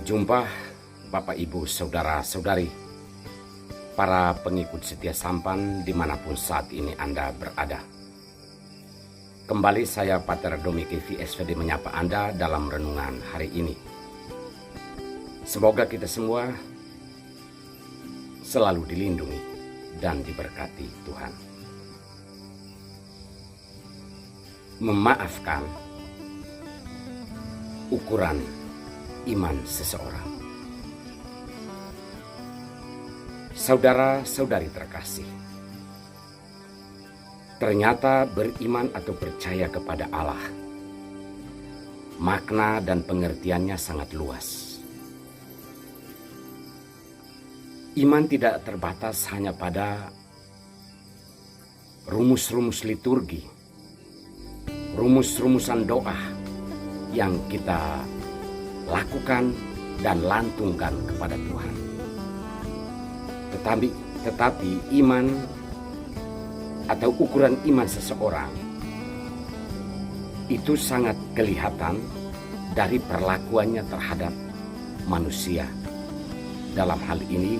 Berjumpa Bapak Ibu Saudara-saudari, para pengikut setia Sampan dimanapun saat ini Anda berada. Kembali saya Pater Domiki VSVD menyapa Anda dalam renungan hari ini. Semoga kita semua selalu dilindungi dan diberkati Tuhan. Memaafkan ukuran iman seseorang. Saudara-saudari terkasih, ternyata beriman atau percaya kepada Allah, makna dan pengertiannya sangat luas. Iman tidak terbatas hanya pada rumus-rumus liturgi, rumus-rumusan doa yang kita lakukan dan lantungkan kepada Tuhan. Tetapi iman atau ukuran iman seseorang itu sangat kelihatan dari perlakuannya terhadap manusia. Dalam hal ini,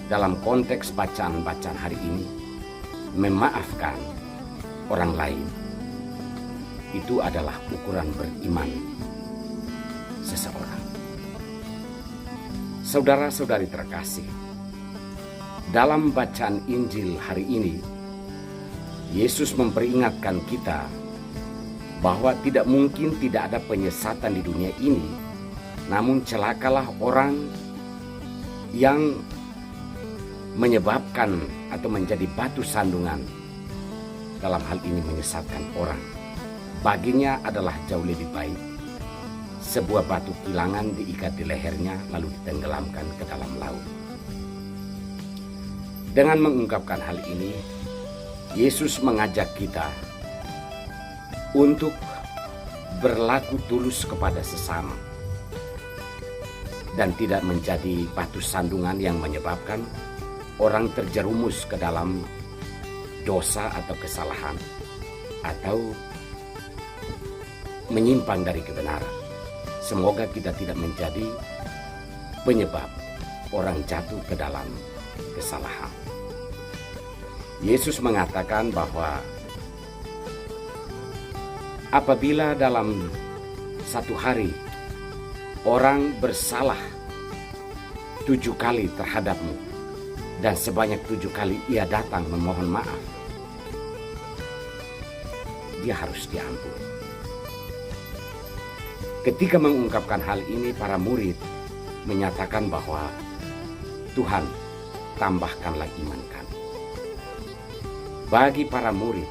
dalam konteks bacaan-bacaan hari ini, memaafkan orang lain itu adalah ukuran beriman seseorang. Saudara-saudari terkasih, dalam bacaan Injil hari ini, Yesus memperingatkan kita bahwa tidak mungkin tidak ada penyesatan di dunia ini, namun celakalah orang yang menyebabkan atau menjadi batu sandungan, dalam hal ini menyesatkan orang. Baginya adalah jauh lebih baik sebuah batu kilangan diikat di lehernya lalu ditenggelamkan ke dalam laut. Dengan mengungkapkan hal ini, Yesus mengajak kita untuk berlaku tulus kepada sesama dan tidak menjadi batu sandungan yang menyebabkan orang terjerumus ke dalam dosa atau kesalahan atau menyimpang dari kebenaran. Semoga kita tidak menjadi penyebab orang jatuh ke dalam kesalahan. Yesus mengatakan bahwa apabila dalam satu hari orang bersalah 7 kali terhadapmu dan sebanyak 7 kali ia datang memohon maaf, dia harus diampuni. Ketika mengungkapkan hal ini, para murid menyatakan bahwa Tuhan, tambahkanlah iman kami. Bagi para murid,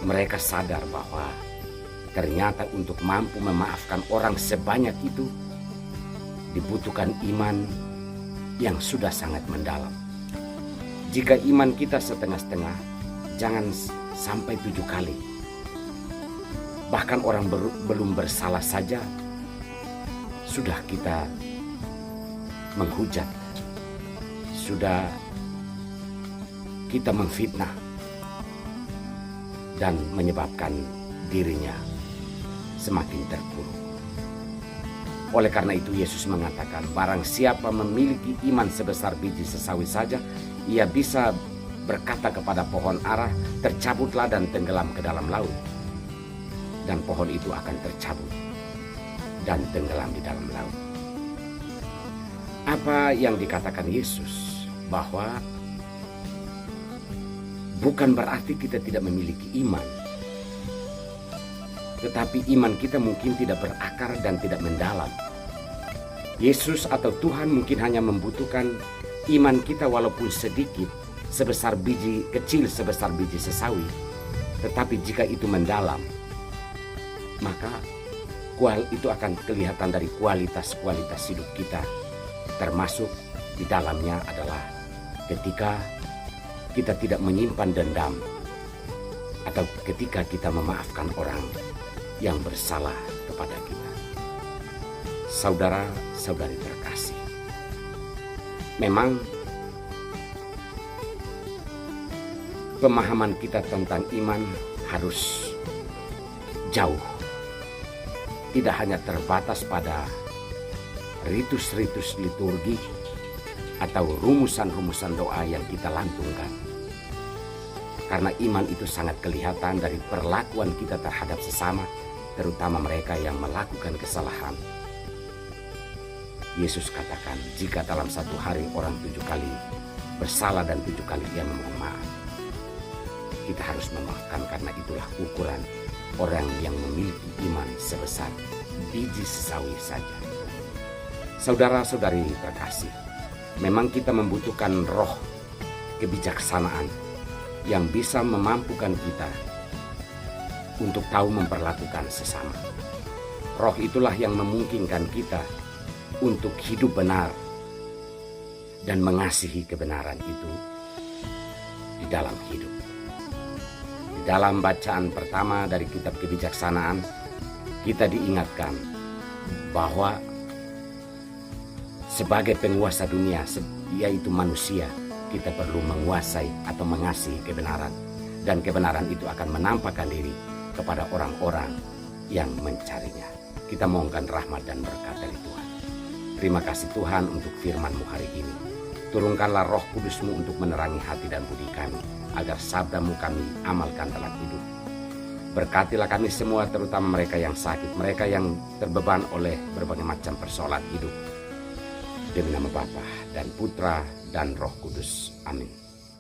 mereka sadar bahwa ternyata untuk mampu memaafkan orang sebanyak itu dibutuhkan iman yang sudah sangat mendalam. Jika iman kita setengah-setengah, jangan sampai 7 kali. Bahkan orang belum bersalah saja sudah kita menghujat, sudah kita memfitnah dan menyebabkan dirinya semakin terpuruk. Oleh karena itu Yesus mengatakan, barang siapa memiliki iman sebesar biji sesawi saja, ia bisa berkata kepada pohon ara, tercabutlah dan tenggelam ke dalam laut. Dan pohon itu akan tercabut dan tenggelam di dalam laut. Apa yang dikatakan Yesus bahwa bukan berarti kita tidak memiliki iman, tetapi iman kita mungkin tidak berakar dan tidak mendalam. Yesus atau Tuhan mungkin hanya membutuhkan iman kita walaupun sedikit, sebesar biji kecil, sebesar biji sesawi. Tetapi jika itu mendalam, maka itu akan kelihatan dari kualitas-kualitas hidup kita. Termasuk di dalamnya adalah ketika kita tidak menyimpan dendam atau ketika kita memaafkan orang yang bersalah kepada kita. Saudara-saudari terkasih, memang pemahaman kita tentang iman harus jauh. Tidak hanya terbatas pada ritus-ritus liturgi atau rumusan-rumusan doa yang kita lantungkan. Karena iman itu sangat kelihatan dari perlakuan kita terhadap sesama, terutama mereka yang melakukan kesalahan. Yesus katakan, jika dalam satu hari orang 7 kali bersalah dan 7 kali ia memohon maaf, kita harus memaafkan, karena itulah ukuran orang yang memiliki iman sebesar biji sesawi saja. Saudara-saudari terkasih, memang kita membutuhkan roh kebijaksanaan yang bisa memampukan kita untuk tahu memperlakukan sesama. Roh itulah yang memungkinkan kita untuk hidup benar dan mengasihi kebenaran itu di dalam hidup. Di dalam bacaan pertama dari kitab kebijaksanaan, kita diingatkan bahwa sebagai penguasa dunia, yaitu manusia, kita perlu menguasai atau mengasihi kebenaran, dan kebenaran itu akan menampakkan diri kepada orang-orang yang mencarinya. Kita mohonkan rahmat dan berkat dari Tuhan. Terima kasih Tuhan untuk firman-Mu hari ini. Turunkanlah Roh Kudus-Mu untuk menerangi hati dan budi kami, agar sabda-Mu kami amalkan dalam hidup. Berkatilah kami semua, terutama mereka yang sakit, mereka yang terbeban oleh berbagai macam persoalan hidup. Demi nama Bapa dan Putra dan Roh Kudus. Amin.